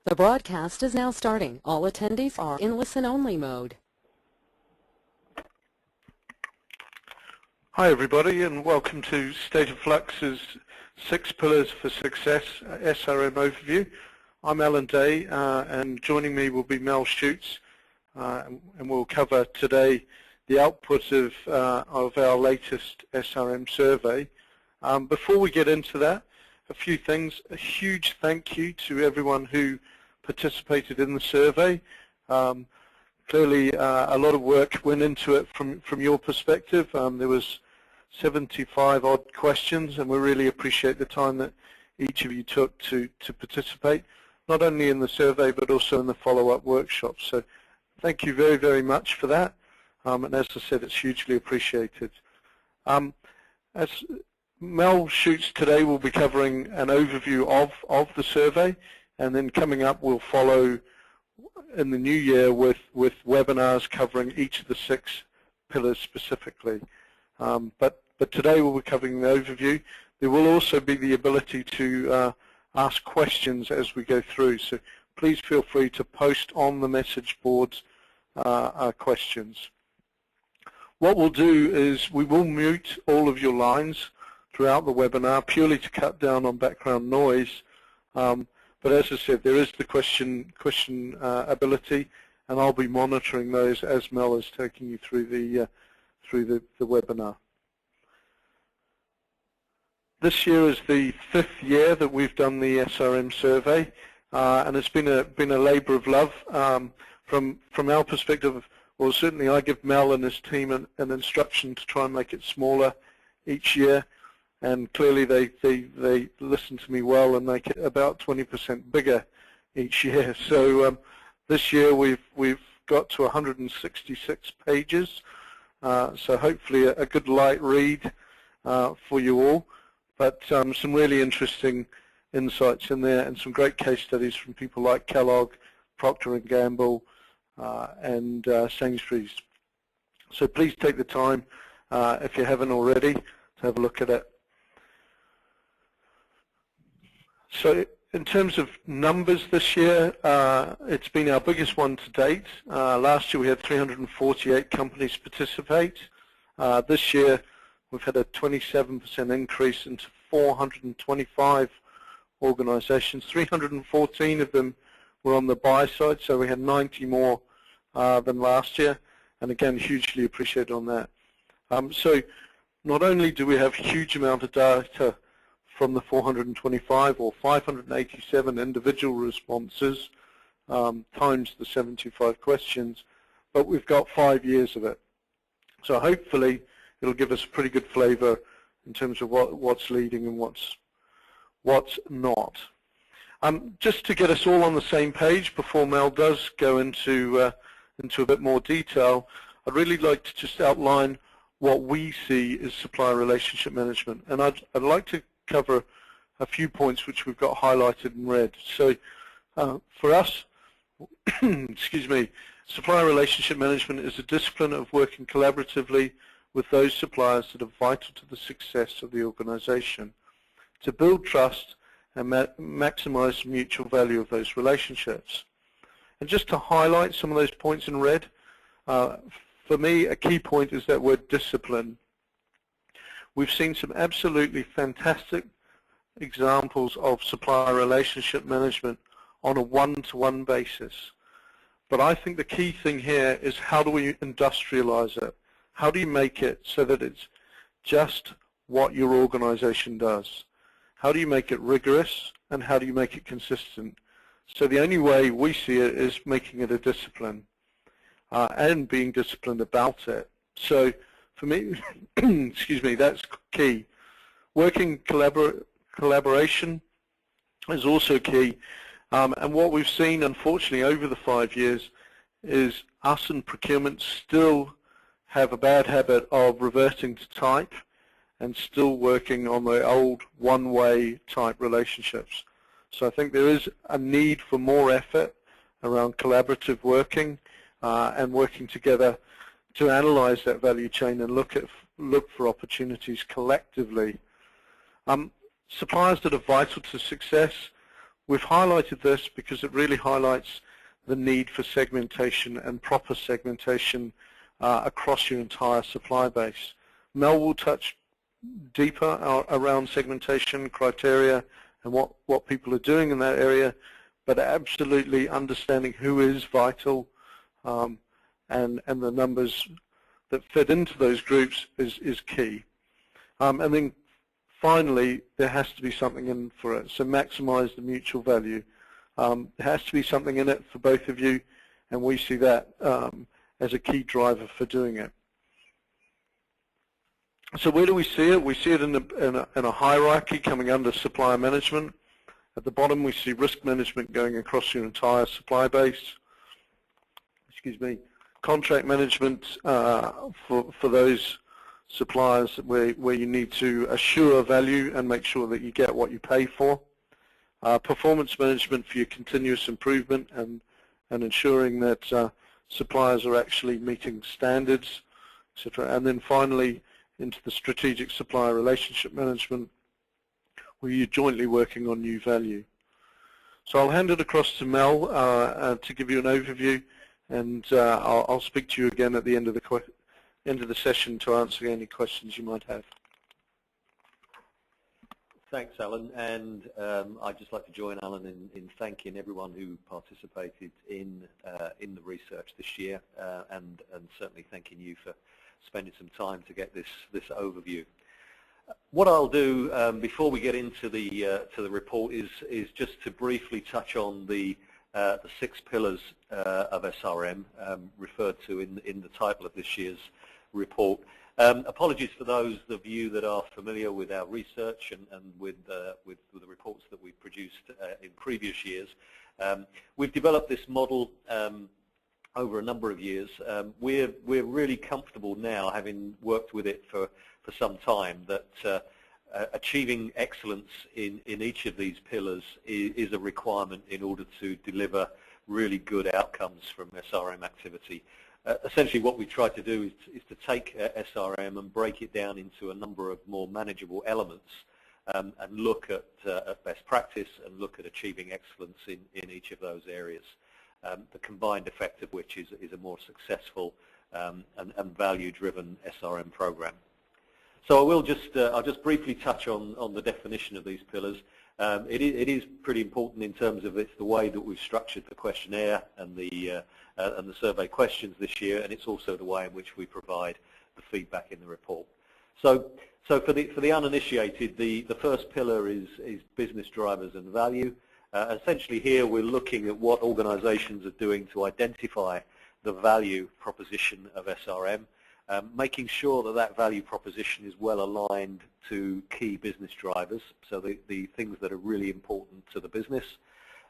The broadcast is now starting. All attendees are in listen-only mode. Hi everybody, and welcome to State of Flux's 6 Pillars for Success SRM overview. I'm Alan Day, and joining me will be Mel Schutz, and we'll cover today the output of our latest SRM survey. Before we get into that, a few things. A huge thank you to everyone who participated in the survey. Clearly, a lot of work went into it from your perspective. There was 75 odd questions, and we really appreciate the time that each of you took to participate, not only in the survey but also in the follow-up workshops. So thank you very, very much for that. And as I said, it's hugely appreciated. As Mel Schutz today will be covering an overview of the survey, and then coming up we'll follow in the new year with webinars covering each of the 6 pillars specifically. But today we'll be covering the overview. There will also be the ability to ask questions as we go through, so please feel free to post on the message boards questions. What we'll do is we will mute all of your lines throughout the webinar, purely to cut down on background noise. But as I said, there is the question ability, and I'll be monitoring those as Mel is taking you through the webinar. This year is the 5th year that we've done the SRM survey, and it's been a labour of love. From our perspective, well, certainly I give Mel and his team an instruction to try and make it smaller each year, and clearly they listen to me well and make it about 20% bigger each year. So this year we've got to 166 pages, so hopefully a good light read for you all. But some really interesting insights in there, and some great case studies from people like Kellogg, Procter & Gamble, and Sainsbury's. So please take the time, if you haven't already, to have a look at it. So in terms of numbers this year, it's been our biggest one to date. Last year we had 348 companies participate. This year we've had a 27% increase into 425 organizations. 314 of them were on the buy side, so we had 90 more than last year, and again, hugely appreciated on that. So not only do we have a huge amount of data from the 425 or 587 individual responses times the 75 questions, but we've got 5 years of it. So hopefully it'll give us a pretty good flavor in terms of what's leading and what's not. Just to get us all on the same page before Mel does go into a bit more detail, I'd really like to just outline what we see as supplier relationship management, and I'd like to cover a few points which we've got highlighted in red. So for us, excuse me, supplier relationship management is a discipline of working collaboratively with those suppliers that are vital to the success of the organization, to build trust and maximize the mutual value of those relationships. And just to highlight some of those points in red, for me a key point is that word discipline. We've seen some absolutely fantastic examples of supplier relationship management on a one-to-one basis. But I think the key thing here is, how do we industrialize it? How do you make it so that it's just what your organization does? How do you make it rigorous, and how do you make it consistent? So the only way we see it is making it a discipline and being disciplined about it. So for me, excuse me, that's key. Working collaboration is also key. And what we've seen, unfortunately, over the 5 years is us and procurement still have a bad habit of reverting to type and still working on the old one-way type relationships. So I think there is a need for more effort around collaborative working and working together to analyze that value chain and look for opportunities collectively. Suppliers that are vital to success, We've highlighted this because it really highlights the need for segmentation and proper segmentation across your entire supply base. Mel will touch deeper around segmentation criteria and what people are doing in that area, but absolutely understanding who is vital and the numbers that fit into those groups is key. And then finally, there has to be something in for it, so maximize the mutual value. There has to be something in it for both of you, and we see that as a key driver for doing it. So where do we see it? We see it in a hierarchy coming under supplier management. At the bottom, we see risk management going across your entire supply base. Excuse me. Contract management for those suppliers where you need to assure value and make sure that you get what you pay for. Performance management for your continuous improvement and ensuring that suppliers are actually meeting standards, etc. And then finally, into the strategic supplier relationship management, where you're jointly working on new value. So I'll hand it across to Mel to give you an overview, and I'll speak to you again at the end of the session to answer any questions you might have. Thanks, Alan, and I'd just like to join Alan in thanking everyone who participated in the research this year, and certainly thanking you for spending some time to get this overview. What I'll do before we get into the report is just to briefly touch on the 6 pillars of SRM referred to in the title of this year's report. Apologies for those of you that are familiar with our research and with the reports that we've produced in previous years. We've developed this model over a number of years. We're really comfortable now, having worked with it for some time, that achieving excellence in each of these pillars is a requirement in order to deliver really good outcomes from SRM activity. Essentially what we try to do is to take SRM and break it down into a number of more manageable elements and look at best practice and look at achieving excellence in each of those areas. The combined effect of which is a more successful and value-driven SRM program. So I'll just briefly touch on the definition of these pillars. It is pretty important in terms of it's the way that we've structured the questionnaire and the survey questions this year, and it's also the way in which we provide the feedback in the report. So for the uninitiated, the first pillar is business drivers and value. Essentially here we're looking at what organisations are doing to identify the value proposition of SRM, making sure that value proposition is well aligned to key business drivers, so the things that are really important to the business.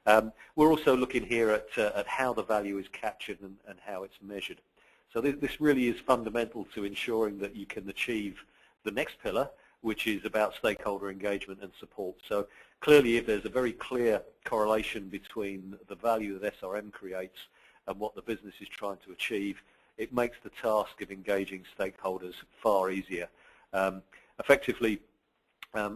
We're also looking here at how the value is captured and how it's measured. So this really is fundamental to ensuring that you can achieve the next pillar, which is about stakeholder engagement and support. So clearly, if there's a very clear correlation between the value that SRM creates and what the business is trying to achieve, it makes the task of engaging stakeholders far easier. Effectively,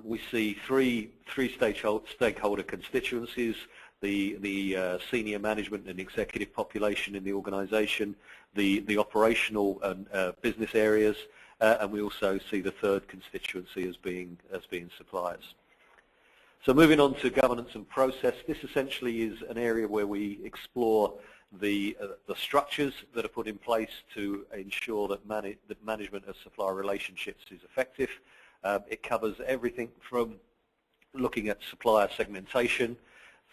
we see three stakeholder constituencies: the senior management and executive population in the organisation, the operational and business areas, and we also see the third constituency as being suppliers. So moving on to governance and process, this essentially is an area where we explore the structures that are put in place to ensure that management of supplier relationships is effective. It covers everything from looking at supplier segmentation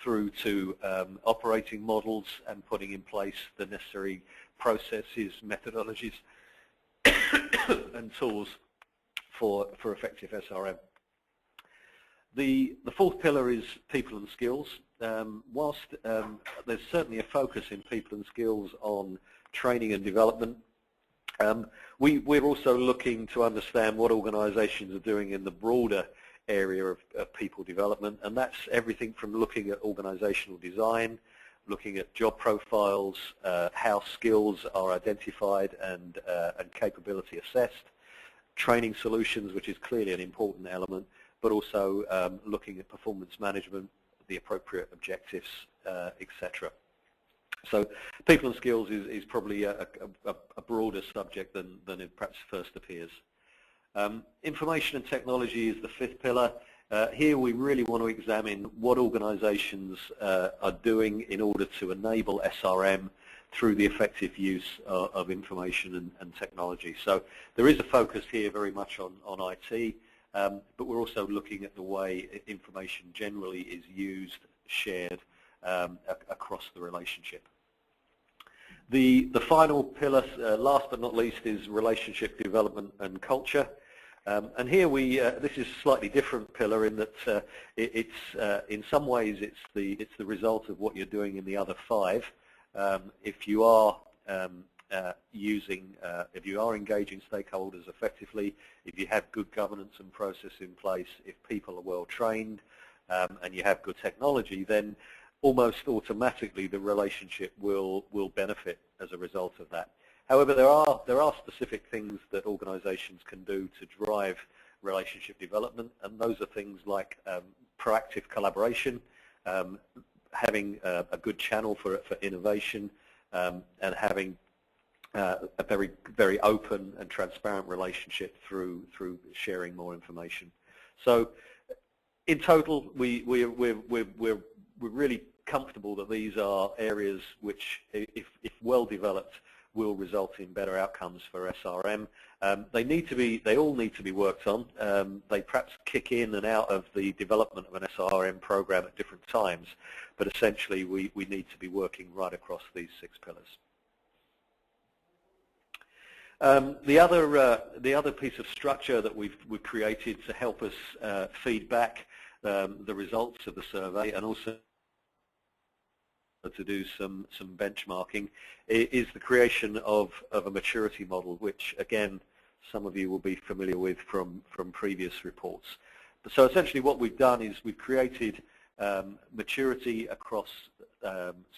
through to operating models and putting in place the necessary processes, methodologies and tools for effective SRM. The fourth pillar is people and skills. Whilst there's certainly a focus in people and skills on training and development, we're also looking to understand what organisations are doing in the broader area of people development, and that's everything from looking at organisational design, looking at job profiles, how skills are identified and capability assessed, training solutions, which is clearly an important element, but also looking at performance management, the appropriate objectives, etc. So people and skills is probably a broader subject than it perhaps first appears. Information and technology is the fifth pillar. Here we really want to examine what organisations are doing in order to enable SRM through the effective use of information and technology. So there is a focus here very much on IT, but we're also looking at the way information generally is used, shared across the relationship. The final pillar, last but not least, is relationship development and culture. And here this is a slightly different pillar in that in some ways it's the result of what you're doing in the other five. If you are if you are engaging stakeholders effectively, if you have good governance and process in place, if people are well trained, and you have good technology, then almost automatically the relationship will benefit as a result of that. However, there are specific things that organisations can do to drive relationship development, and those are things like proactive collaboration, having a good channel for innovation, and having a very open and transparent relationship through sharing more information. So, in total, we're really comfortable that these are areas which, if well developed, will result in better outcomes for SRM. They all need to be worked on. They perhaps kick in and out of the development of an SRM program at different times, but essentially we need to be working right across these 6 pillars. The other piece of structure that we've created to help us feed back the results of the survey, and also to do some benchmarking, is the creation of a maturity model, which again some of you will be familiar with from previous reports. So essentially what we've done is we've created maturity across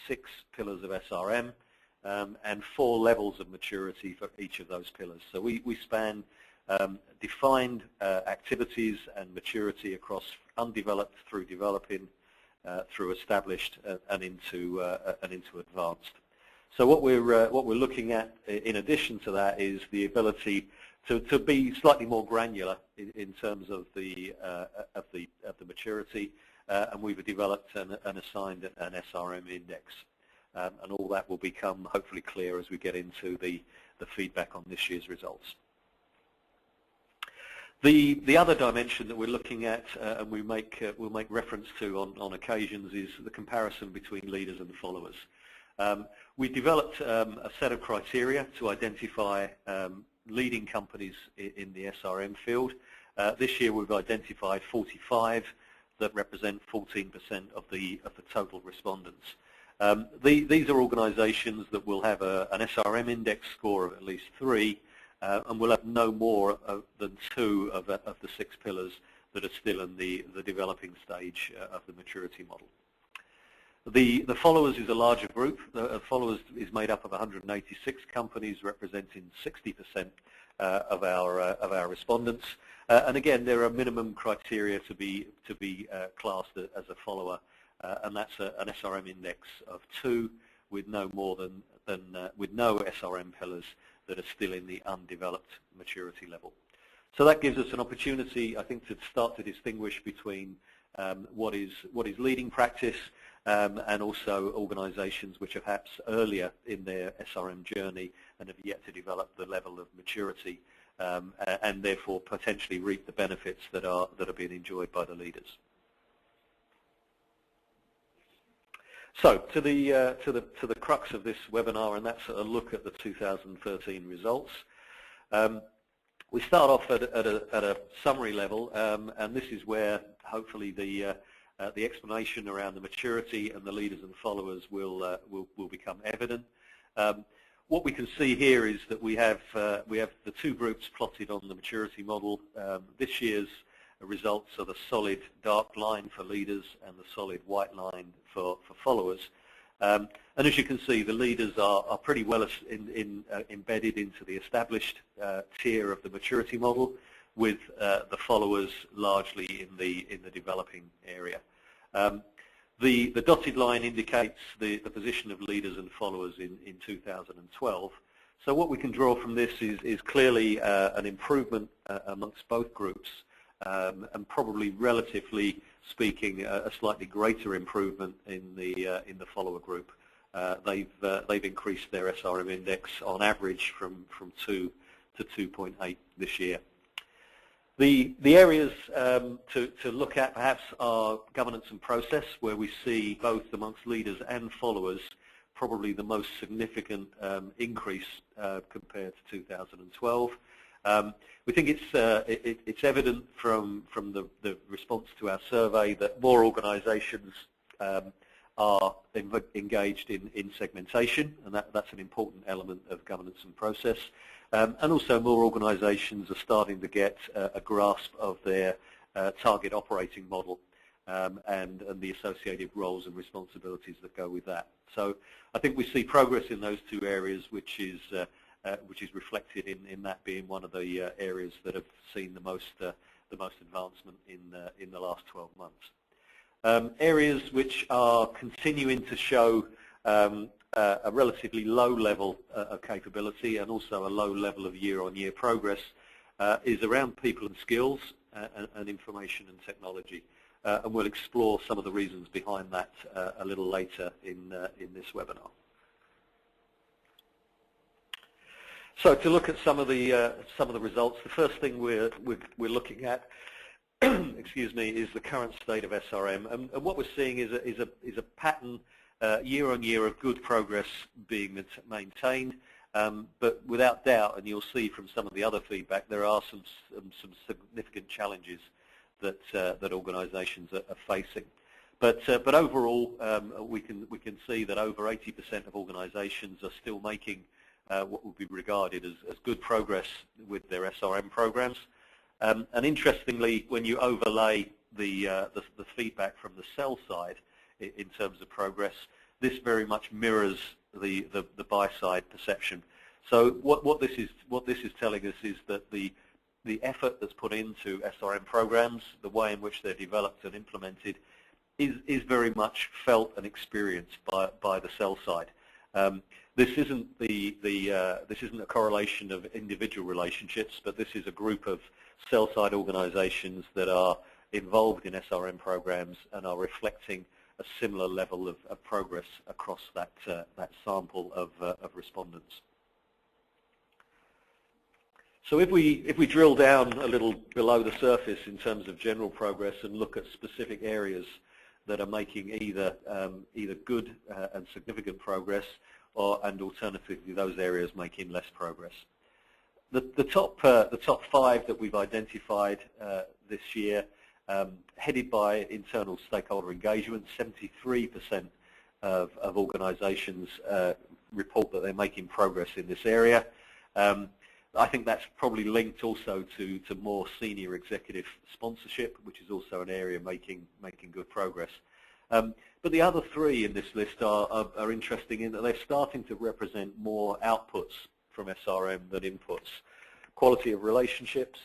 6 pillars of SRM, and 4 levels of maturity for each of those pillars. So we span defined activities and maturity across undeveloped through developing, through established, and into advanced. So what we're looking at in addition to that is the ability to be slightly more granular in terms of the maturity, and we've developed and assigned an SRM index, and all that will become hopefully clear as we get into the feedback on this year's results. The other dimension that we're looking at, and we'll make reference to on occasions, is the comparison between leaders and followers. We developed a set of criteria to identify leading companies in the SRM field. This year we've identified 45 that represent 14% of the total respondents. These are organisations that will have an SRM index score of at least 3, and we'll have no more than 2 of the 6 pillars that are still in the developing stage of the maturity model. The followers is a larger group. The followers is made up of 186 companies representing 60% of our respondents. And again, there are minimum criteria to be classed as a follower, and that's an SRM index of 2, with no more with no SRM pillars that are still in the undeveloped maturity level. So that gives us an opportunity, I think, to start to distinguish between what is leading practice, and also organisations which are perhaps earlier in their SRM journey and have yet to develop the level of maturity, and therefore potentially reap the benefits that are being enjoyed by the leaders. So to the crux of this webinar, and that's a look at the 2013 results. We start off at a summary level, and this is where hopefully the explanation around the maturity and the leaders and followers will become evident. What we can see here is that we have the 2 groups plotted on the maturity model. This year's results are the solid dark line for leaders and the solid white line for followers. And as you can see, the leaders are pretty well embedded into the established tier of the maturity model, with the followers largely in the developing area. The dotted line indicates the position of leaders and followers in 2012. So what we can draw from this is clearly an improvement amongst both groups, and probably relatively speaking a slightly greater improvement in the follower group. They've increased their SRM index on average from 2 to 2.8 this year. The areas to look at perhaps are governance and process, where we see both amongst leaders and followers probably the most significant increase compared to 2012. We think it's evident from the response to our survey that more organisations are engaged in segmentation, and that's an important element of governance and process. And also more organisations are starting to get a grasp of their target operating model and the associated roles and responsibilities that go with that. So I think we see progress in those two areas, which is reflected in that being one of the areas that have seen the most advancement in the last 12 months. Areas which are continuing to show a relatively low level of capability and also a low level of year-on-year progress is around people and skills and information and technology. And we'll explore some of the reasons behind that a little later in this webinar. So to look at some of the results, the first thing we're looking at, excuse me, is the current state of SRM, and what we're seeing is a pattern year on year of good progress being maintained, but without doubt, and you'll see from some of the other feedback, there are some significant challenges that organisations are facing. But overall, we can see that over 80% of organisations are still making what would be regarded as good progress with their SRM programs. And interestingly, when you overlay the feedback from the sell side in terms of progress, this very much mirrors the buy side perception. So what this is telling us is that the effort that's put into SRM programs, the way in which they're developed and implemented, is very much felt and experienced by the sell side. This isn't a correlation of individual relationships, but this is a group of sell side organisations that are involved in SRM programs and are reflecting a similar level of progress across that sample of respondents. So if we drill down a little below the surface in terms of general progress and look at specific areas that are making either good and significant progress, and alternatively those areas making less progress. The top 5 that we've identified this year, headed by internal stakeholder engagement, 73% of organisations report that they're making progress in this area. I think that's probably linked also to more senior executive sponsorship, which is also an area making good progress. But the other 3 in this list are interesting in that they're starting to represent more outputs from SRM than inputs. Quality of relationships,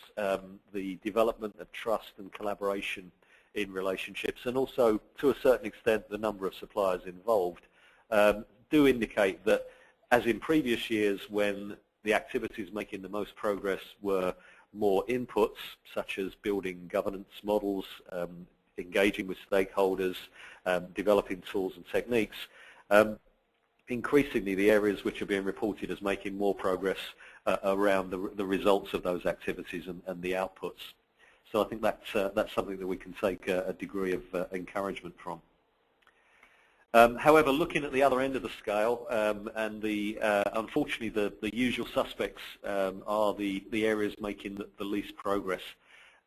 the development of trust and collaboration in relationships, and also to a certain extent the number of suppliers involved, do indicate that, as in previous years when the activities making the most progress were more inputs, such as building governance models, engaging with stakeholders, developing tools and techniques, increasingly the areas which are being reported as making more progress around the results of those activities and the outputs. So I think that's something that we can take a degree of encouragement from. However, looking at the other end of the scale, and unfortunately the usual suspects are the areas making the least progress.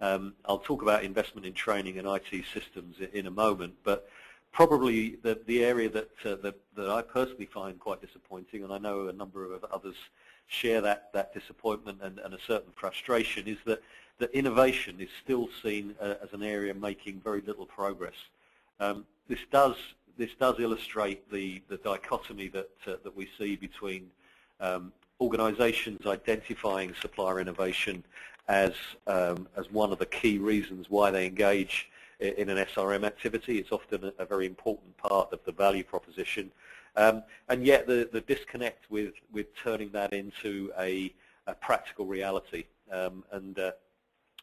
I'll talk about investment in training and IT systems in a moment, but probably the area that I personally find quite disappointing, and I know a number of others share that disappointment and a certain frustration, is that innovation is still seen as an area making very little progress. This does illustrate the dichotomy that we see between organisations identifying supplier innovation as one of the key reasons why they engage in an SRM activity. It's often a very important part of the value proposition, and yet the disconnect with turning that into a practical reality.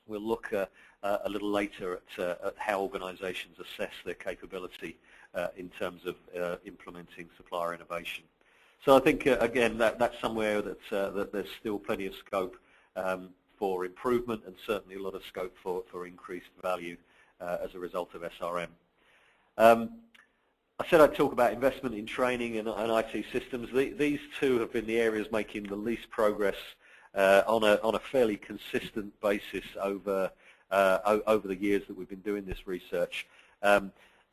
We'll look a little later at how organisations assess their capability in terms of implementing supplier innovation. So I think, again, that's somewhere that there's still plenty of scope for improvement, and certainly a lot of scope for increased value as a result of SRM. I said I'd talk about investment in training and IT systems. These two have been the areas making the least progress on a fairly consistent basis over the years that we've been doing this research.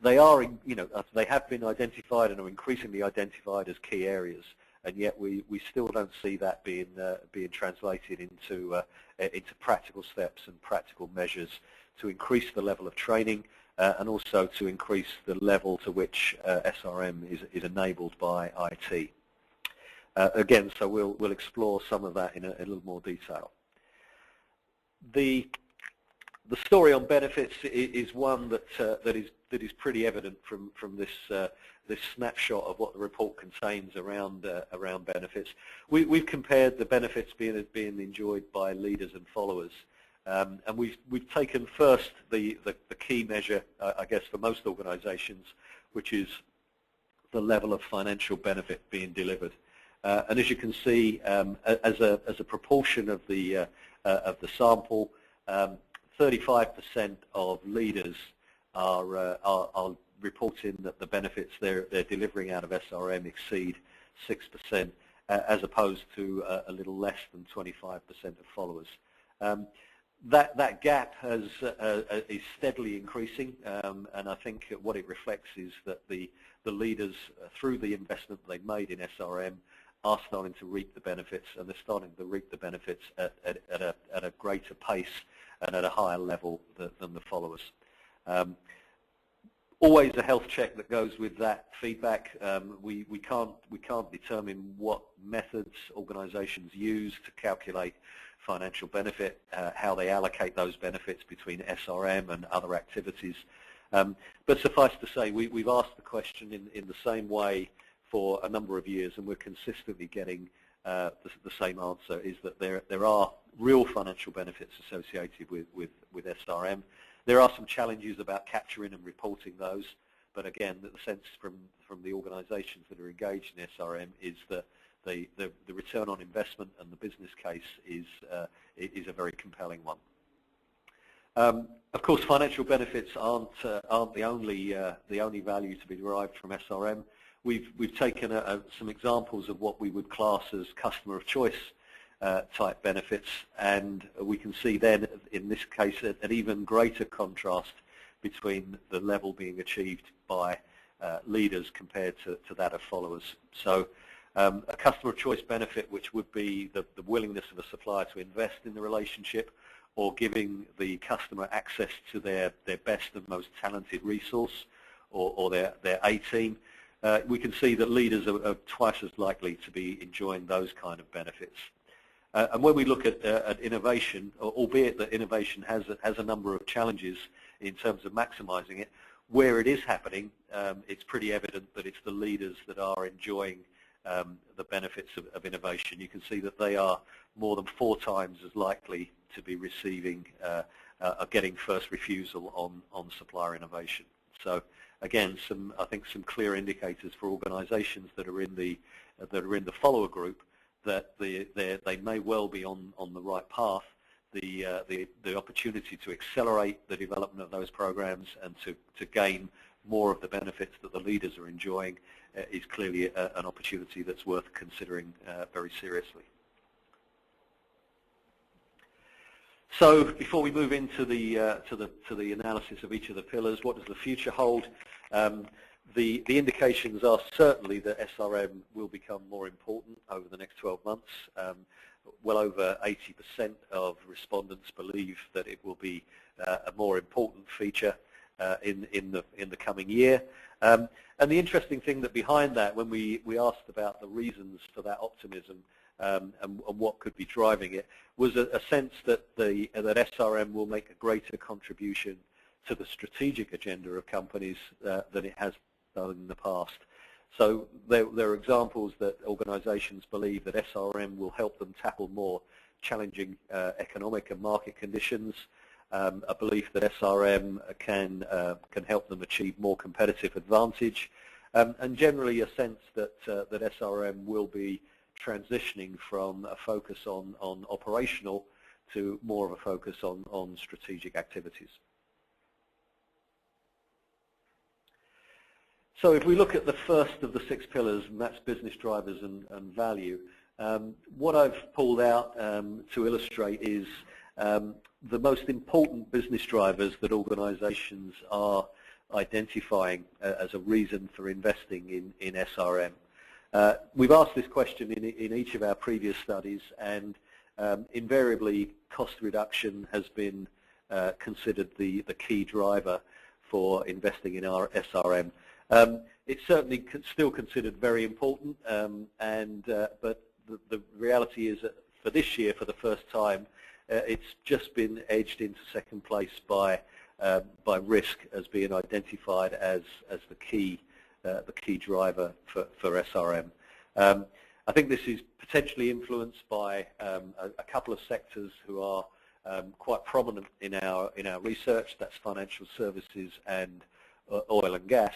They have been identified and are increasingly identified as key areas, and yet we still don't see that being translated into practical steps and practical measures to increase the level of training and also to increase the level to which SRM is enabled by IT. Again, so we'll explore some of that in a little more detail. The story on benefits is one that is pretty evident from this snapshot of what the report contains around benefits. We've compared the benefits being enjoyed by leaders and followers, and we've taken first the key measure, I guess, for most organisations, which is the level of financial benefit being delivered. And as you can see, as a proportion of the sample, 35% of leaders are reporting that the benefits they're delivering out of SRM exceed 6%, as opposed to a little less than 25% of followers. That gap is steadily increasing, and I think what it reflects is that the leaders, through the investment they've made in SRM, are starting to reap the benefits, and they're starting to reap the benefits at a greater pace and at a higher level than the followers. Always a health check that goes with that feedback. We can't determine what methods organisations use to calculate financial benefit, how they allocate those benefits between SRM and other activities. But suffice to say, we've asked the question in the same way for a number of years, and we're consistently getting the same answer, is that there are real financial benefits associated with SRM. There are some challenges about capturing and reporting those, but again, the sense from the organisations that are engaged in SRM is that the return on investment and the business case is a very compelling one. Of course, financial benefits aren't the only value to be derived from SRM. We've taken some examples of what we would class as customer of choice type benefits, and we can see then, in this case, an even greater contrast between the level being achieved by leaders compared to that of followers. So a customer of choice benefit, which would be the willingness of a supplier to invest in the relationship, or giving the customer access to their best and most talented resource, or their A-team. We can see that leaders are twice as likely to be enjoying those kind of benefits. And when we look at innovation, albeit that innovation has a number of challenges in terms of maximising it, where it is happening, it's pretty evident that it's the leaders that are enjoying the benefits of innovation. You can see that they are more than 4 times as likely to be receiving, getting first refusal on supplier innovation. So again, I think some clear indicators for organisations that are in the follower group that they may well be on the right path. The opportunity to accelerate the development of those programs and to gain more of the benefits that the leaders are enjoying is clearly an opportunity that's worth considering very seriously. So before we move into the analysis of each of the pillars, what does the future hold? The indications are certainly that SRM will become more important over the next 12 months. Well over 80% of respondents believe that it will be a more important feature in the coming year. And the interesting thing that behind that, when we asked about the reasons for that optimism and what could be driving it, was a sense that SRM will make a greater contribution to the strategic agenda of companies than it has done in the past. So there are examples that organizations believe that SRM will help them tackle more challenging economic and market conditions, a belief that SRM can help them achieve more competitive advantage, and generally a sense that SRM will be transitioning from a focus on operational to more of a focus on strategic activities. So if we look at the first of the 6 pillars, and that's business drivers and value, what I've pulled out to illustrate is the most important business drivers that organizations are identifying as a reason for investing in SRM. We've asked this question in each of our previous studies, and invariably cost reduction has been considered the key driver for investing in our SRM. It's certainly still considered very important, but the reality is that for this year, for the first time, it's just been edged into second place by risk as being identified as the key driver for SRM. I think this is potentially influenced by a couple of sectors who are quite prominent in our research. That's financial services and oil and gas,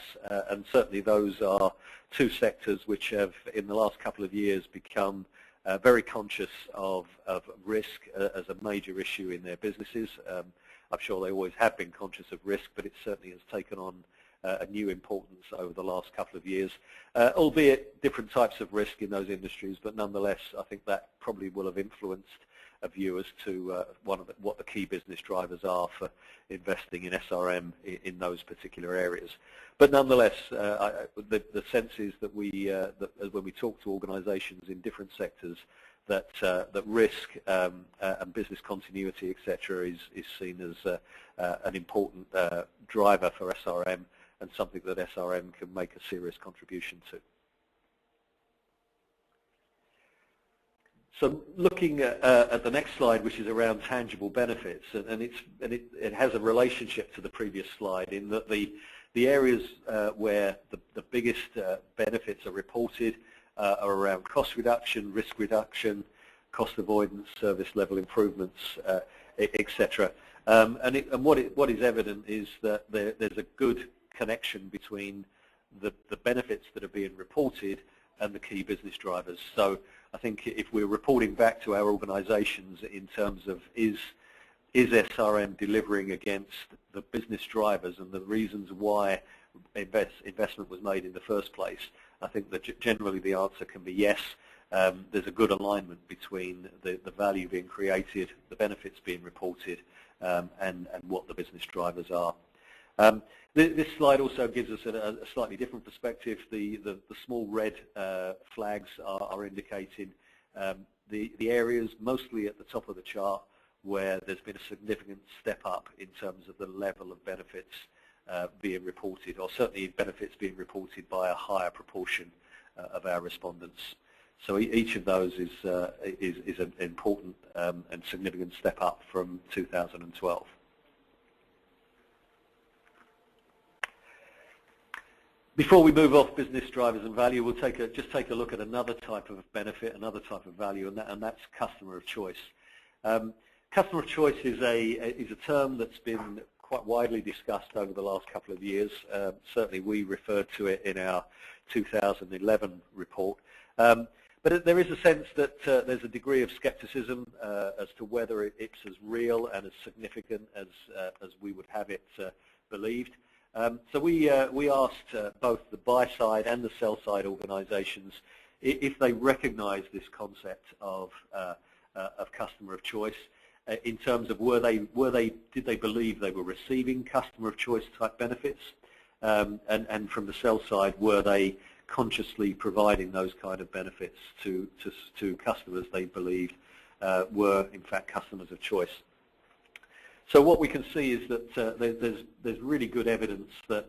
and certainly those are 2 sectors which have in the last couple of years become very conscious of risk as a major issue in their businesses. I'm sure they always have been conscious of risk, but it certainly has taken on a new importance over the last couple of years, albeit different types of risk in those industries, but nonetheless I think that probably will have influenced a view as to what the key business drivers are for investing in SRM in those particular areas. But nonetheless, the sense is that when we talk to organizations in different sectors, that risk and business continuity, etc., is seen as an important driver for SRM and something that SRM can make a serious contribution to. So looking at the next slide, which is around tangible benefits, and it has a relationship to the previous slide in that the areas where the biggest benefits are reported are around cost reduction, risk reduction, cost avoidance, service level improvements, etc. And what is evident is that there's a good connection between the benefits that are being reported and the key business drivers. So I think if we're reporting back to our organizations in terms of is SRM delivering against the business drivers and the reasons why investment was made in the first place, I think that generally the answer can be yes. There's a good alignment between the value being created, the benefits being reported, and what the business drivers are. This slide also gives us a slightly different perspective. The small red flags are indicating the areas mostly at the top of the chart where there's been a significant step up in terms of the level of benefits being reported, or certainly benefits being reported by a higher proportion of our respondents. So each of those is an important and significant step up from 2012. Before we move off business drivers and value, we'll just take a look at another type of benefit, another type of value, and that's customer of choice. Customer of choice is a term that's been quite widely discussed over the last couple of years. Certainly we referred to it in our 2011 report. But there is a sense that there's a degree of skepticism as to whether it's as real and as significant as we would have it believed. So we asked both the buy-side and the sell-side organizations if they recognize this concept of customer of choice in terms of did they believe they were receiving customer of choice type benefits, and from the sell side, were they consciously providing those kind of benefits to customers they believed were in fact customers of choice. So what we can see is that there's really good evidence that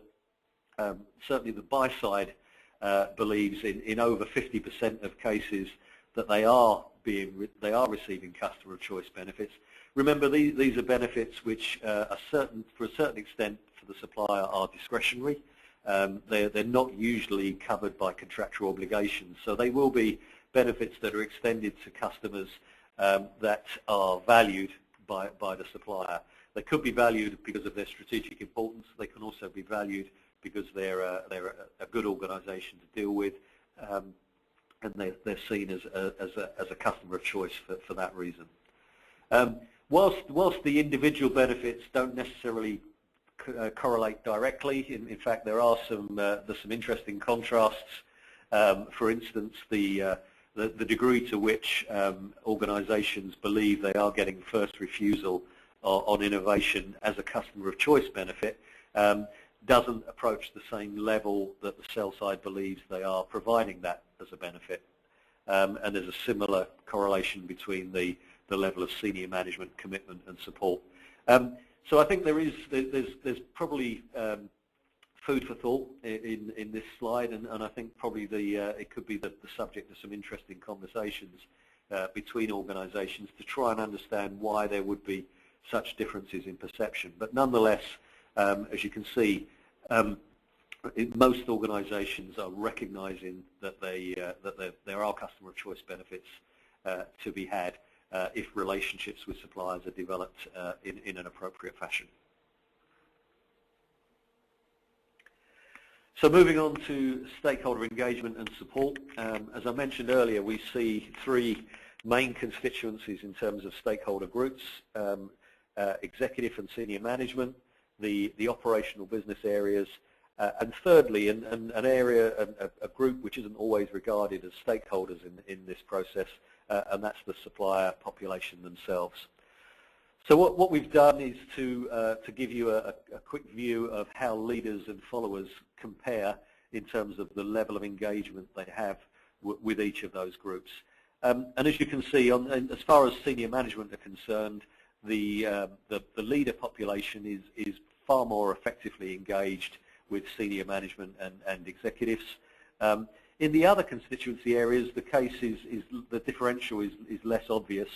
certainly the buy side believes in over 50% of cases that they are receiving customer of choice benefits, Remember, these are benefits which are for a certain extent for the supplier are discretionary. They're not usually covered by contractual obligations, so they will be benefits that are extended to customers that are valued by the supplier. They could be valued because of their strategic importance. They can also be valued because they're a good organisation to deal with, and they're seen as a customer of choice for that reason. Whilst the individual benefits don't necessarily correlate directly, in fact there's some interesting contrasts. For instance, the degree to which organisations believe they are getting first refusal on innovation as a customer of choice benefit doesn't approach the same level that the sell side believes they are providing that as a benefit. And there's a similar correlation between the level of senior management commitment and support. So I think there's probably food for thought in this slide, and I think probably it could be the subject of some interesting conversations between organisations to try and understand why there would be such differences in perception. But nonetheless, as you can see, most organisations are recognising that there are customer of choice benefits to be had if relationships with suppliers are developed in an appropriate fashion. So moving on to stakeholder engagement and support. As I mentioned earlier, we see three main constituencies in terms of stakeholder groups: executive and senior management, the operational business areas, and thirdly, an area, a group which isn't always regarded as stakeholders in this process, and that's the supplier population themselves. So what we've done is to give you a quick view of how leaders and followers compare in terms of the level of engagement they have with each of those groups. And as you can see, as far as senior management are concerned, the leader population is far more effectively engaged with senior management and executives. In the other constituency areas, the case the differential is less obvious.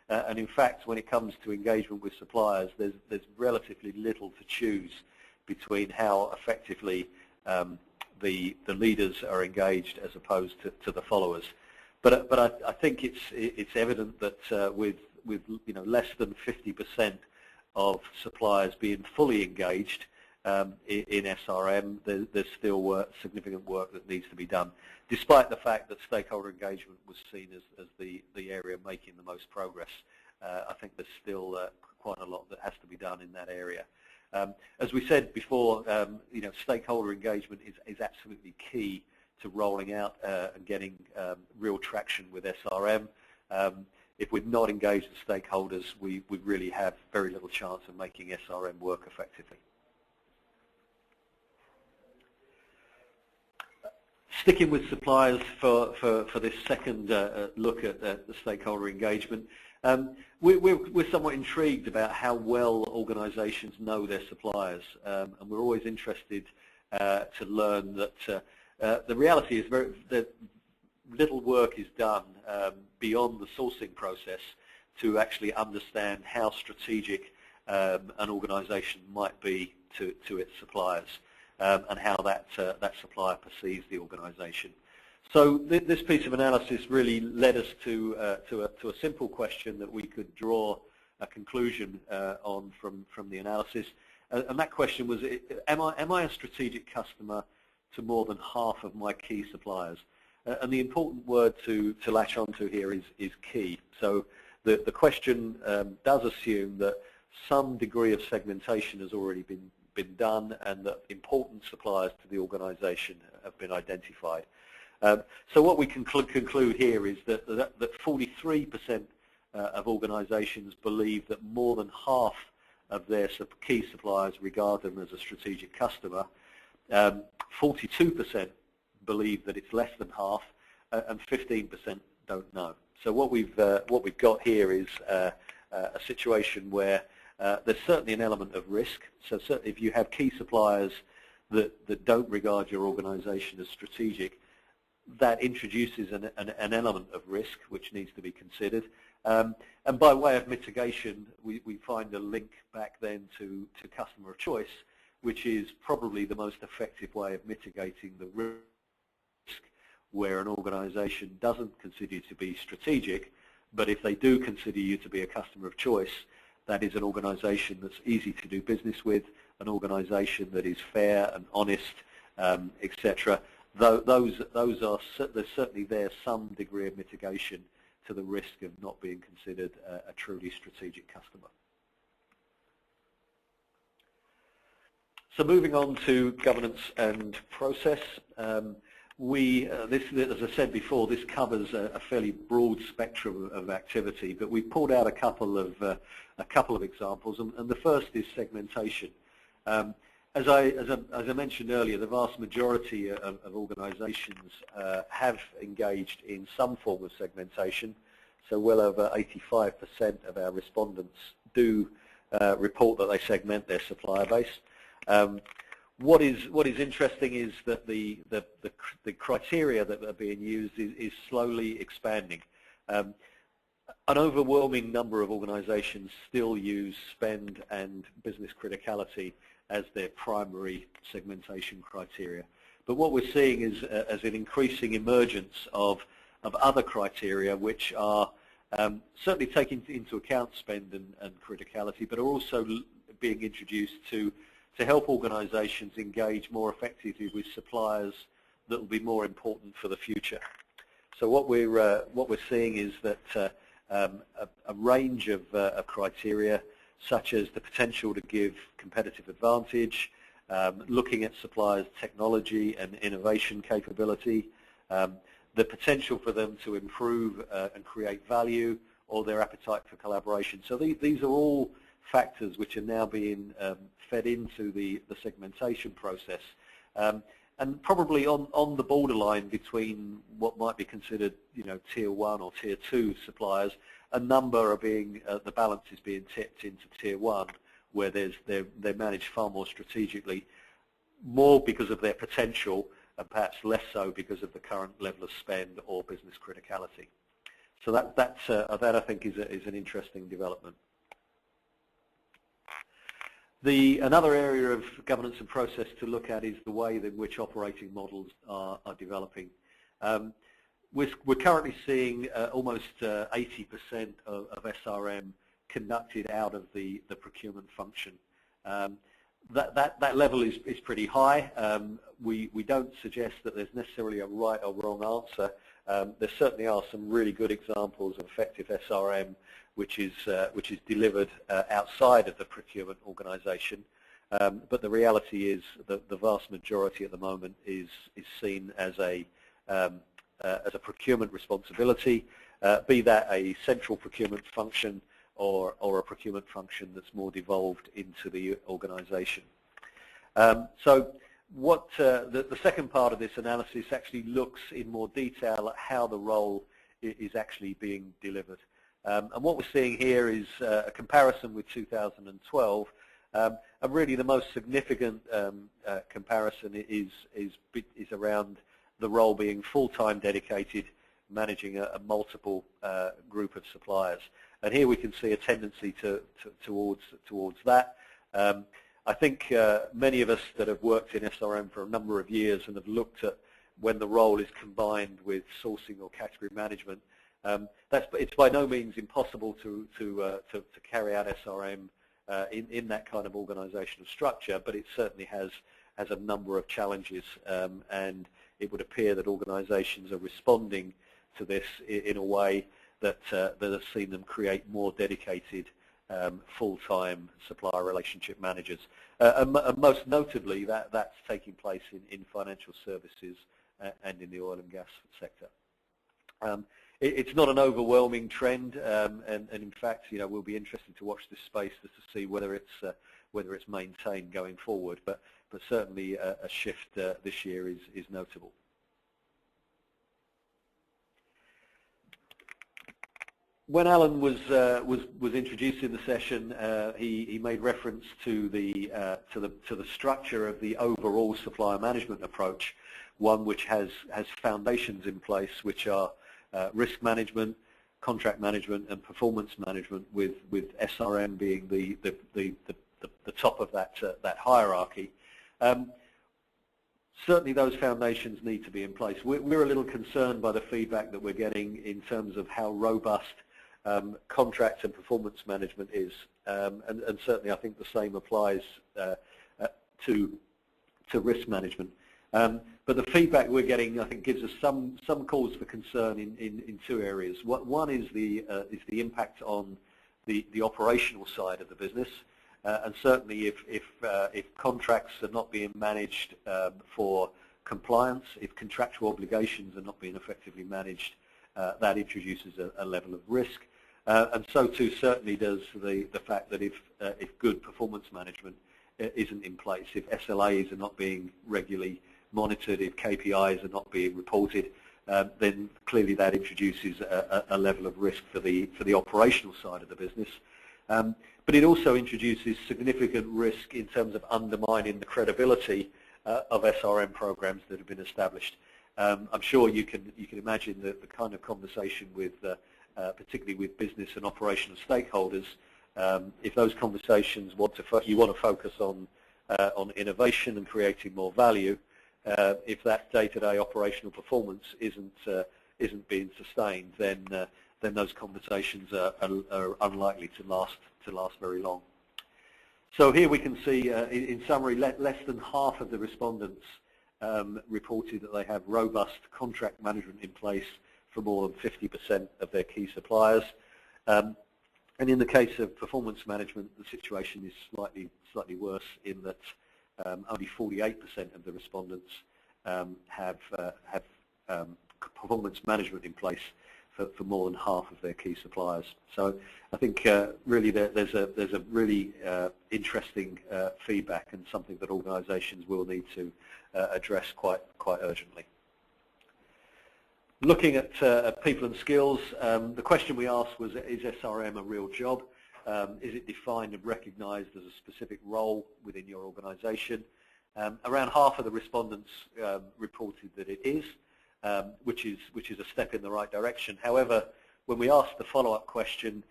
And in fact, when it comes to engagement with suppliers, there's relatively little to choose between how effectively the leaders are engaged as opposed to the followers. But I think it's evident that with less than 50% of suppliers being fully engaged in SRM, there's still significant work that needs to be done, despite the fact that stakeholder engagement was seen as the area making the most progress. I think there's still quite a lot that has to be done in that area. As we said before, stakeholder engagement is absolutely key to rolling out and getting real traction with SRM. If we're not engaged with stakeholders, we really have very little chance of making SRM work effectively. Sticking with suppliers for this second look at the stakeholder engagement, we're somewhat intrigued about how well organisations know their suppliers, and we're always interested to learn that the reality is that little work is done beyond the sourcing process to actually understand how strategic an organisation might be to its suppliers. And how that supplier perceives the organisation. So this piece of analysis really led us to a simple question that we could draw a conclusion on from the analysis, and that question was: Am I a strategic customer to more than half of my key suppliers? And the important word to latch onto here is key. So the question does assume that some degree of segmentation has already been done, and that important suppliers to the organisation have been identified. So what we conclude here is that 43% of organisations believe that more than half of their key suppliers regard them as a strategic customer. 42% believe that it's less than half, and 15% don't know. So what we've got here is a situation where there's certainly an element of risk. So certainly if you have key suppliers that don't regard your organisation as strategic, that introduces an element of risk which needs to be considered. And by way of mitigation, we find a link back then to customer of choice, which is probably the most effective way of mitigating the risk where an organization doesn't consider you to be strategic, but if they do consider you to be a customer of choice, that is an organization that's easy to do business with, an organization that is fair and honest, etc. There's certainly some degree of mitigation to the risk of not being considered a truly strategic customer. So moving on to governance and process, as I said before, this covers a fairly broad spectrum of activity, but we pulled out a couple of examples, and the first is segmentation. As I mentioned earlier, the vast majority of organisations have engaged in some form of segmentation. So well over 85% of our respondents do report that they segment their supplier base. What is interesting is that the criteria that are being used is slowly expanding. An overwhelming number of organisations still use spend and business criticality as their primary segmentation criteria. But what we're seeing is as an increasing emergence of other criteria which are certainly taking into account spend and criticality, but are also being introduced to help organisations engage more effectively with suppliers that will be more important for the future. So what we're seeing is that a range of criteria, such as the potential to give competitive advantage, looking at suppliers' technology and innovation capability, the potential for them to improve and create value, or their appetite for collaboration. So these are all factors which are now being fed into the segmentation process, and probably on the borderline between what might be considered, tier 1 or tier 2 suppliers. A number are being, the balance is being tipped into tier 1, where they're managed far more strategically, more because of their potential, and perhaps less so because of the current level of spend or business criticality. So that I think is an interesting development. Another area of governance and process to look at is the way in which operating models are developing. We're currently seeing almost 80% of SRM conducted out of the procurement function. That level is pretty high. We don't suggest that there's necessarily a right or wrong answer. There certainly are some really good examples of effective SRM which is delivered outside of the procurement organisation. But the reality is that the vast majority at the moment is seen as a procurement responsibility, be that a central procurement function or a procurement function that's more devolved into the organisation. So what the second part of this analysis actually looks in more detail at how the role is actually being delivered. And what we're seeing here is a comparison with 2012, and really the most significant comparison is around the role being full-time dedicated, managing a multiple group of suppliers. And here we can see a tendency towards that. I think many of us that have worked in SRM for a number of years and have looked at when the role is combined with sourcing or category management, it's by no means impossible to carry out SRM in that kind of organisational structure, but it certainly has a number of challenges, and it would appear that organisations are responding to this in a way that has seen them create more dedicated full-time supplier relationship managers. And most notably, that's taking place in financial services and in the oil and gas sector. It's not an overwhelming trend, and in fact, we'll be interested to watch this space to see whether it's maintained going forward. But certainly a shift this year is notable. When Alan was introducing the session, he made reference to the structure of the overall supplier management approach, one which has foundations in place which are risk management, contract management and performance management, with SRM being the top of that hierarchy. Certainly those foundations need to be in place. We're a little concerned by the feedback that we're getting in terms of how robust contract and performance management is, and certainly I think the same applies to risk management. But the feedback we're getting, I think, gives us some cause for concern in two areas. One is the impact on the operational side of the business, and certainly if contracts are not being managed for compliance, if contractual obligations are not being effectively managed, that introduces a level of risk. And so too certainly does the fact that if good performance management isn't in place, if SLAs are not being regularly monitored, if KPIs are not being reported, then clearly that introduces a level of risk for the operational side of the business. But it also introduces significant risk in terms of undermining the credibility of SRM programs that have been established. I'm sure you can imagine the kind of conversation with, particularly with business and operational stakeholders. If those conversations you want to focus on innovation and creating more value, if that day-to-day operational performance isn't being sustained, then those conversations are unlikely to last very long. So here we can see, in summary, less than half of the respondents reported that they have robust contract management in place for more than 50% of their key suppliers. And in the case of performance management, the situation is slightly worse in that only 48% of the respondents have performance management in place for more than half of their key suppliers. So I think really there's a really interesting feedback, and something that organisations will need to address quite urgently. Looking at people and skills, the question we asked was, is SRM a real job? Is it defined and recognised as a specific role within your organisation? Around half of the respondents reported that it is, which is a step in the right direction. However, when we asked the follow-up question,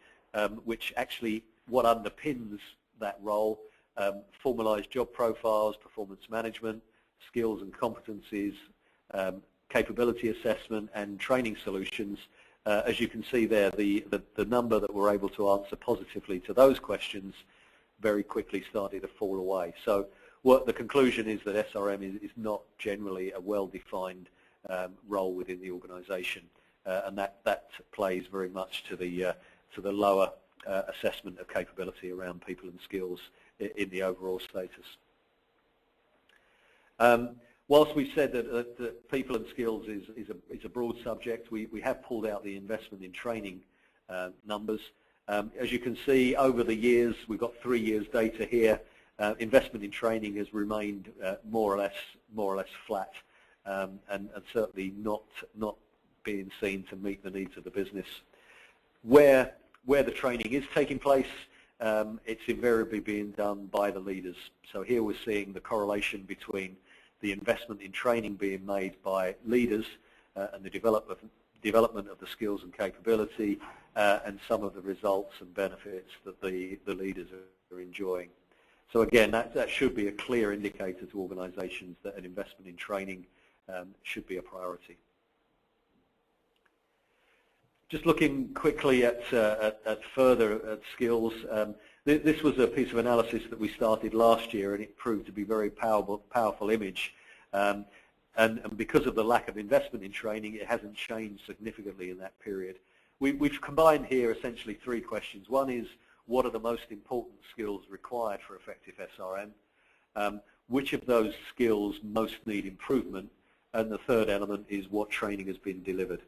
which actually what underpins that role, formalised job profiles, performance management, skills and competencies, capability assessment and training solutions, as you can see there, the number that were able to answer positively to those questions very quickly started to fall away. So what the conclusion is that SRM is not generally a well-defined role within the organisation, and that plays very much to the lower assessment of capability around people and skills in the overall status. Whilst we said that people and skills is a broad subject, we have pulled out the investment in training numbers. As you can see, over the years, we've got 3 years data here. Investment in training has remained more or less flat, and certainly not being seen to meet the needs of the business. Where the training is taking place, it's invariably being done by the leaders. So here we're seeing the correlation between the investment in training being made by leaders and the development of the skills and capability, and some of the results and benefits that the leaders are enjoying. So again, that should be a clear indicator to organisations that an investment in training should be a priority. Just looking quickly at further skills, this was a piece of analysis that we started last year, and it proved to be a very powerful image. And because of the lack of investment in training, it hasn't changed significantly in that period. We've combined here essentially 3 questions. One is, what are the most important skills required for effective SRM? Which of those skills most need improvement? And the third element is, what training has been delivered?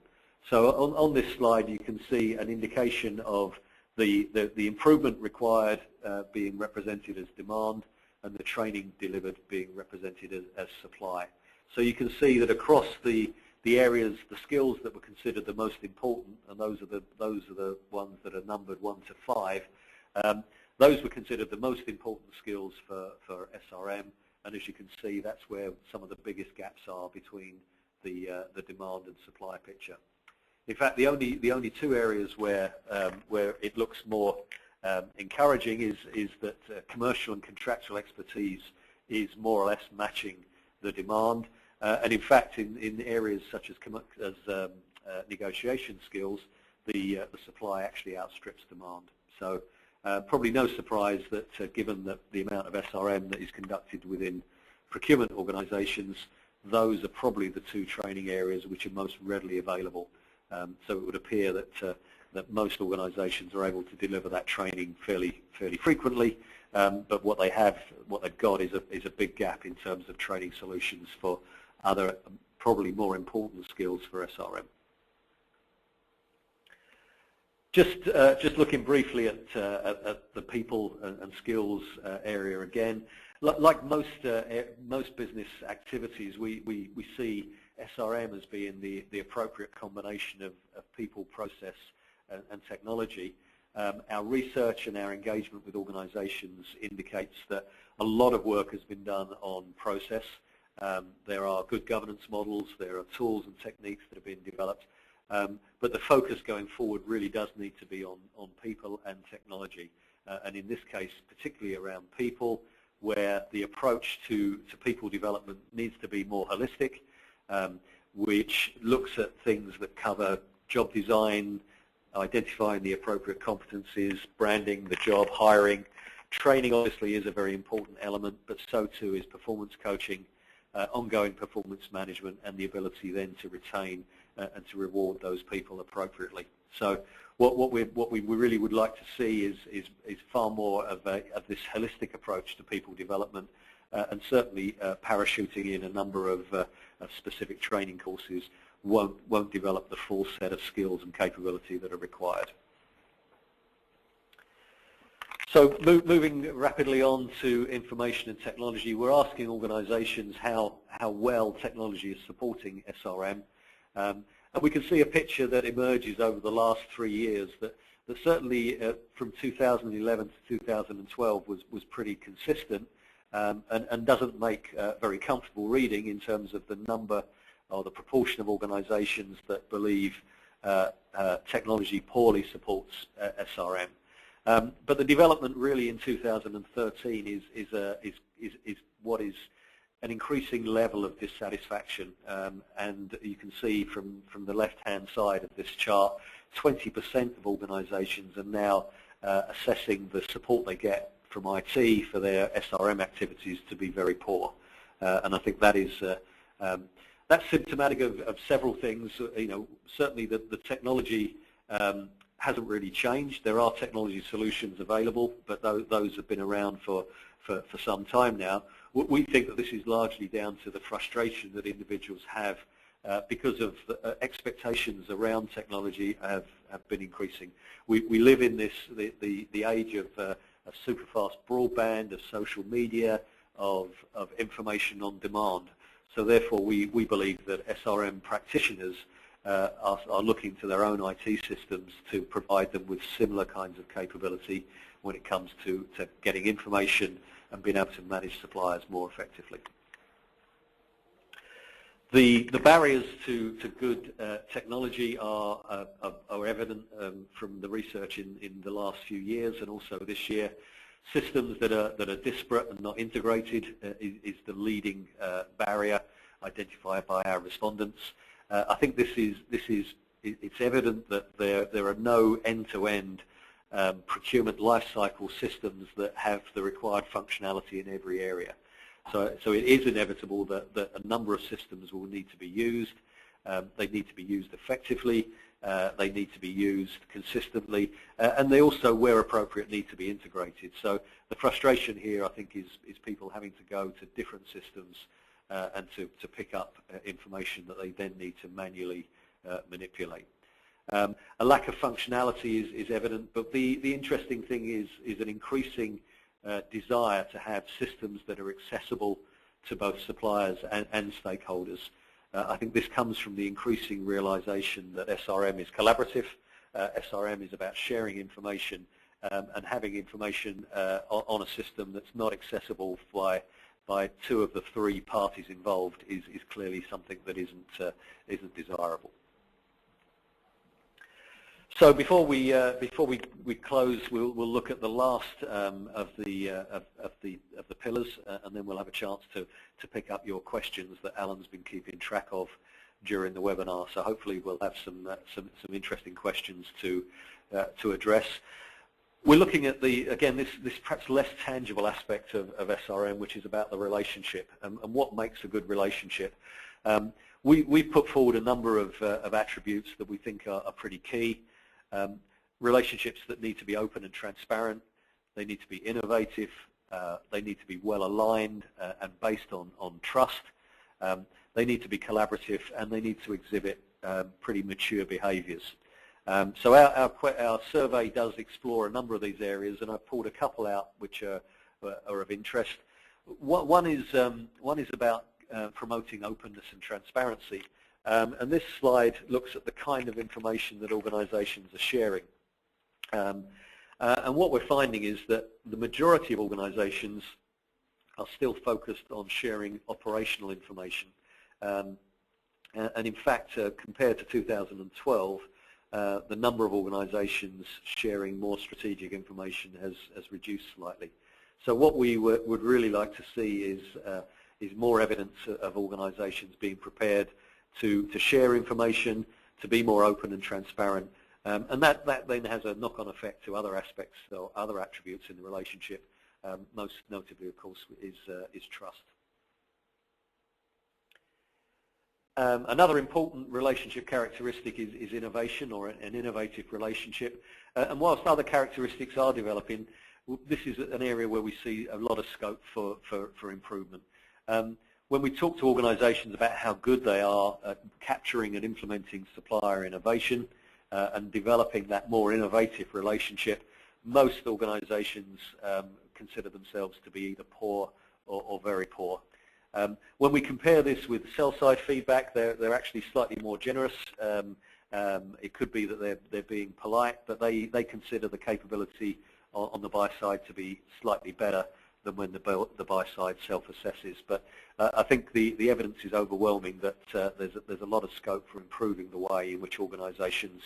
So on this slide, you can see an indication of the improvement required being represented as demand, and the training delivered being represented as supply. So you can see that across the areas, the skills that were considered the most important, and those are the ones that are numbered 1 to 5. Those were considered the most important skills for SRM, and as you can see, that's where some of the biggest gaps are between the demand and supply picture. In fact, the only two areas where it looks more encouraging is that commercial and contractual expertise is more or less matching the demand, and in fact, in areas such as negotiation skills, the supply actually outstrips demand. So probably no surprise that given that the amount of SRM that is conducted within procurement organisations, those are probably the two training areas which are most readily available. So it would appear that most organisations are able to deliver that training fairly frequently, but what they've got is a big gap in terms of training solutions for other probably more important skills for SRM. Just looking briefly at the people and skills area again. Like most business activities, we see SRM as being the appropriate combination of people, process, and technology. Our research and our engagement with organisations indicates that a lot of work has been done on process. There are good governance models, there are tools and techniques that have been developed, but the focus going forward really does need to be on people and technology, and in this case particularly around people, where the approach to people development needs to be more holistic, which looks at things that cover job design, identifying the appropriate competencies, branding the job, hiring. Training obviously is a very important element, but so too is performance coaching, ongoing performance management, and the ability then to retain and to reward those people appropriately. So what we really would like to see is far more of this holistic approach to people development, and certainly parachuting in a number of specific training courses won't develop the full set of skills and capability that are required. So moving rapidly on to information and technology, we're asking organisations how well technology is supporting SRM. And we can see a picture that emerges over the last 3 years that certainly from 2011 to 2012 was pretty consistent, and doesn't make very comfortable reading in terms of the number or the proportion of organisations that believe technology poorly supports SRM. But the development really in 2013 is what is an increasing level of dissatisfaction, and you can see from the left-hand side of this chart, 20% of organisations are now assessing the support they get from IT for their SRM activities to be very poor, and I think that is that's symptomatic of several things. You know, certainly the technology hasn't really changed. There are technology solutions available, but those have been around for some time now. We think that this is largely down to the frustration that individuals have because of the expectations around technology have been increasing. We live in the age of super fast broadband, of social media, of information on demand. So therefore we believe that SRM practitioners are looking to their own IT systems to provide them with similar kinds of capability when it comes to getting information and being able to manage suppliers more effectively. The barriers to good technology are evident from the research in the last few years and also this year. Systems that are disparate and not integrated is the leading barrier identified by our respondents. I think it's evident that there are no end-to-end procurement lifecycle systems that have the required functionality in every area. So it is inevitable that a number of systems will need to be used. They need to be used effectively. They need to be used consistently, and they also, where appropriate, need to be integrated. So the frustration here, I think, is people having to go to different systems and to pick up information that they then need to manually manipulate. A lack of functionality is evident, but the interesting thing is an increasing desire to have systems that are accessible to both suppliers and stakeholders. I think this comes from the increasing realization that SRM is collaborative. SRM is about sharing information, and having information on a system that's not accessible by two of the three parties involved is clearly something that isn't desirable. So before we close, we'll look at the last of the pillars, and then we'll have a chance to pick up your questions that Alan's been keeping track of during the webinar. So hopefully we'll have some interesting questions to address. We're looking at this perhaps less tangible aspect of SRM, which is about the relationship and what makes a good relationship. We put forward a number of attributes that we think are pretty key. Relationships that need to be open and transparent, they need to be innovative, they need to be well aligned and based on trust, they need to be collaborative, and they need to exhibit pretty mature behaviours. So our survey does explore a number of these areas, and I've pulled a couple out which are of interest. One is about promoting openness and transparency. And this slide looks at the kind of information that organisations are sharing. And what we're finding is that the majority of organisations are still focused on sharing operational information. And in fact, compared to 2012, the number of organisations sharing more strategic information has reduced slightly. So what we would really like to see is more evidence of organisations being prepared to share information, to be more open and transparent, and that then has a knock-on effect to other aspects or other attributes in the relationship. Most notably, of course, is trust. Another important relationship characteristic is innovation, or an innovative relationship. And whilst other characteristics are developing, this is an area where we see a lot of scope for improvement. When we talk to organisations about how good they are at capturing and implementing supplier innovation and developing that more innovative relationship, most organisations consider themselves to be either poor or very poor. When we compare this with sell-side feedback, they're actually slightly more generous. It could be that they're being polite, but they consider the capability on the buy side to be slightly better than when the buy side self-assesses. But I think the evidence is overwhelming that there's a lot of scope for improving the way in which organisations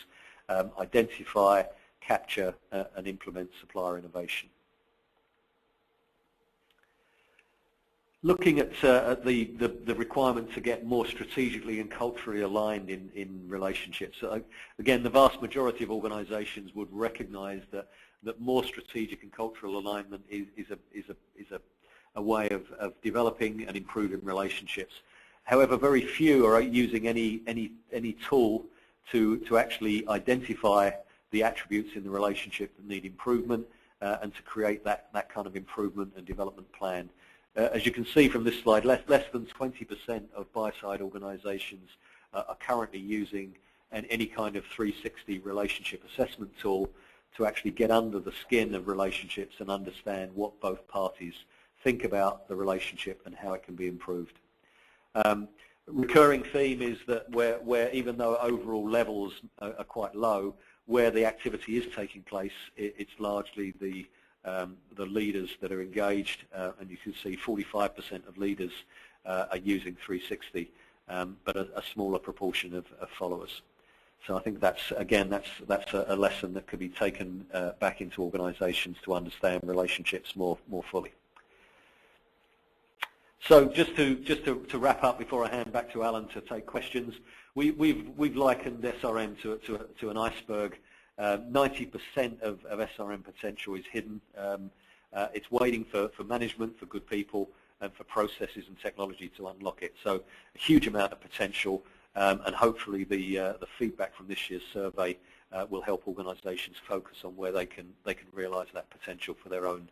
identify, capture, and implement supplier innovation. Looking at the requirement to get more strategically and culturally aligned in relationships. Again, the vast majority of organisations would recognise that more strategic and cultural alignment is a way of developing and improving relationships. However, very few are using any tool to actually identify the attributes in the relationship that need improvement and to create that kind of improvement and development plan. As you can see from this slide, less than 20% of buy-side organisations are currently using any kind of 360 relationship assessment tool to actually get under the skin of relationships and understand what both parties think about the relationship and how it can be improved. Recurring theme is that where even though overall levels are quite low, where the activity is taking place, it's largely the leaders that are engaged, and you can see 45% of leaders are using 360, but a smaller proportion of followers. So I think that's a lesson that could be taken back into organisations to understand relationships more fully. So just to wrap up before I hand back to Alan to take questions, we've likened SRM to an iceberg. 90% of SRM potential is hidden. It's waiting for management, for good people, and for processes and technology to unlock it. So a huge amount of potential, and hopefully the feedback from this year's survey will help organisations focus on where they can realise that potential for their own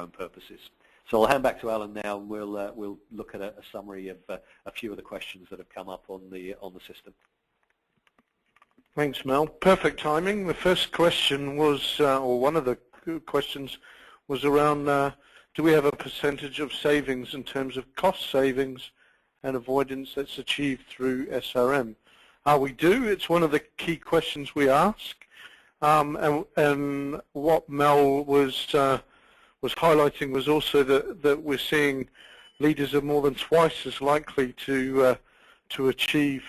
purposes. So I'll hand back to Alan now, and we'll look at a summary of a few of the questions that have come up on the system. Thanks, Mel. Perfect timing. The first question was, or one of the questions was around, do we have a percentage of savings in terms of cost savings and avoidance that's achieved through SRM? We do. It's one of the key questions we ask. And what Mel was highlighting was also that we're seeing leaders are more than twice as likely to achieve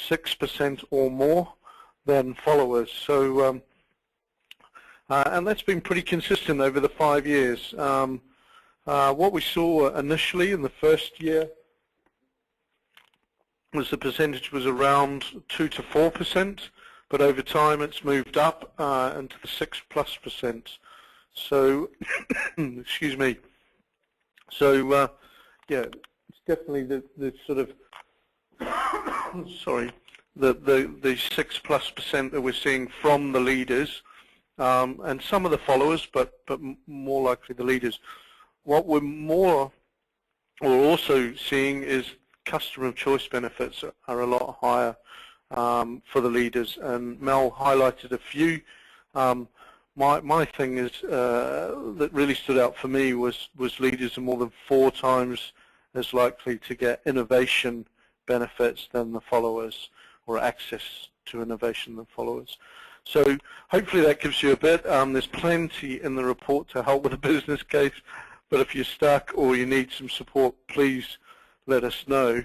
6% or more than followers. So, and that's been pretty consistent over the 5 years. What we saw initially in the first year was the percentage was around 2 to 4%, but over time it's moved up into the 6+%. So, excuse me. So, yeah, it's definitely the sort of sorry, the 6+% that we're seeing from the leaders, and some of the followers, but more likely the leaders. What we're also seeing is customer of choice benefits are a lot higher for the leaders, and Mel highlighted a few. My thing is that really stood out for me was leaders are more than 4 times as likely to get innovation benefits than the followers, or access to innovation than followers. So hopefully that gives you a bit. There's plenty in the report to help with the business case, but if you're stuck or you need some support, please let us know.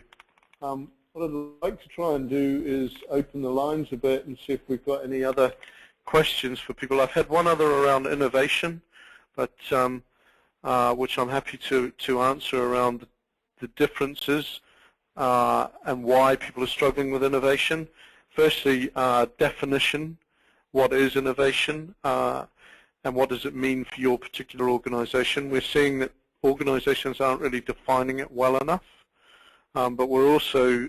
What I'd like to try and do is open the lines a bit and see if we've got any other questions for people. I've had one other around innovation, but which I'm happy to answer, around the differences and why people are struggling with innovation. Firstly, definition. What is innovation, and what does it mean for your particular organization? We're seeing that organizations aren't really defining it well enough, but we're also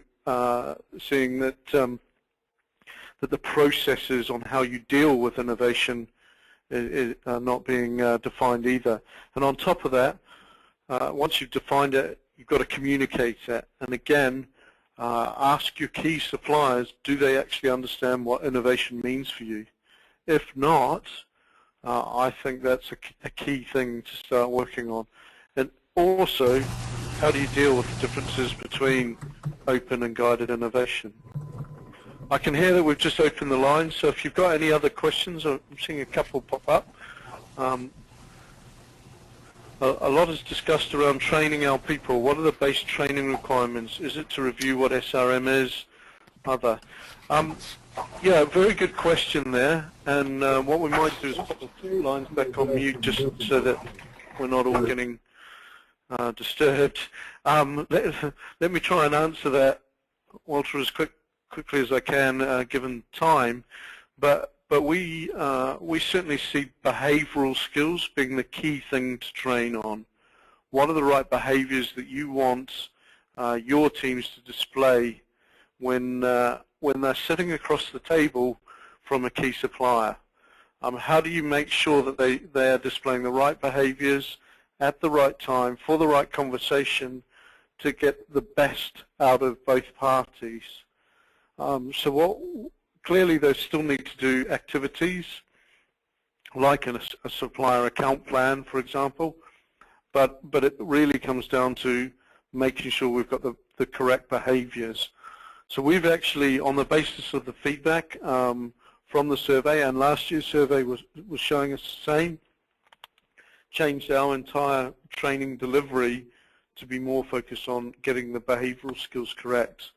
seeing that that the processes on how you deal with innovation are not being defined either. And on top of that, once you've defined it, you've got to communicate it. And again, ask your key suppliers, do they actually understand what innovation means for you? If not, I think that's a key thing to start working on. And also, how do you deal with the differences between open and guided innovation? I can hear that we've just opened the line, so if you've got any other questions, I'm seeing a couple pop up. A lot is discussed around training our people. What are the base training requirements? Is it to review what SRM is? Other. Yeah, very good question there. And what we might do is put the 2 lines back on mute just so that we're not all getting disturbed. Let me try and answer that, Walter, as quickly as I can, given time. But we certainly see behavioral skills being the key thing to train on. What are the right behaviors that you want your teams to display when they're sitting across the table from a key supplier? How do you make sure that they are displaying the right behaviors at the right time for the right conversation to get the best out of both parties? Clearly, they still need to do activities like a supplier account plan, for example, but it really comes down to making sure we've got the correct behaviors. So we've actually, on the basis of the feedback from the survey, and last year's survey was showing us the same, changed our entire training delivery to be more focused on getting the behavioral skills correct.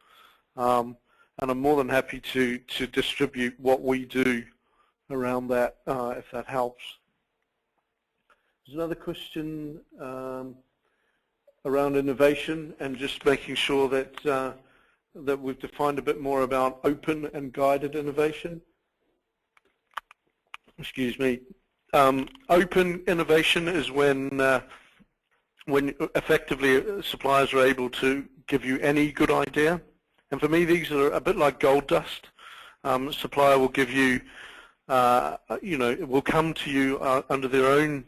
And I'm more than happy to distribute what we do around that, if that helps. There's another question around innovation and just making sure that that we've defined a bit more about open and guided innovation. Excuse me. Open innovation is when effectively suppliers are able to give you any good idea. And for me, these are a bit like gold dust. Supplier will give you, will come to you under their own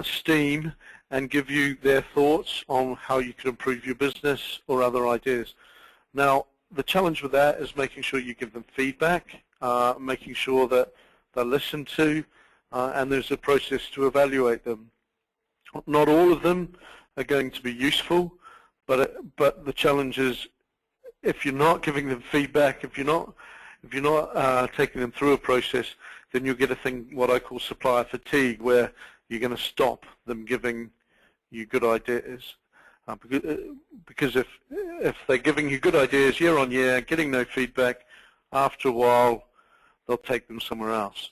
steam and give you their thoughts on how you can improve your business or other ideas. Now, the challenge with that is making sure you give them feedback, making sure that they're listened to, and there's a process to evaluate them. Not all of them are going to be useful, but the challenge is, if you're not giving them feedback, if you're not taking them through a process, then you'll get a thing, what I call supplier fatigue, where you're going to stop them giving you good ideas. Because if they're giving you good ideas year on year, getting no feedback, after a while they'll take them somewhere else.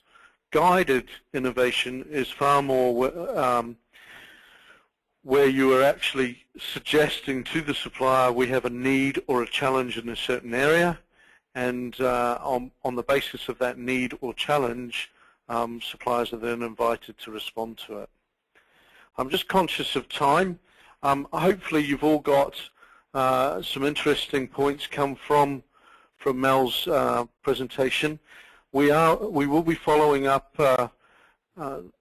Guided innovation is far more where you are actually suggesting to the supplier we have a need or a challenge in a certain area, and on the basis of that need or challenge, suppliers are then invited to respond to it. I'm just conscious of time. Hopefully you've all got some interesting points come from Mel's presentation. We will be following up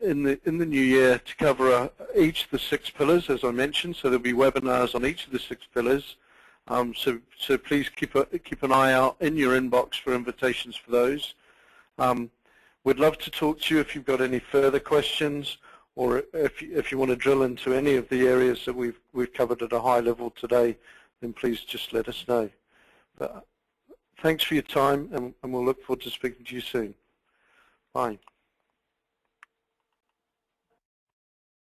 in the new year to cover each of the 6 pillars, as I mentioned. So there'll be webinars on each of the 6 pillars. So please keep an eye out in your inbox for invitations for those. We'd love to talk to you if you've got any further questions, or if you want to drill into any of the areas that we've covered at a high level today, then please just let us know. But thanks for your time, and we'll look forward to speaking to you soon. Bye.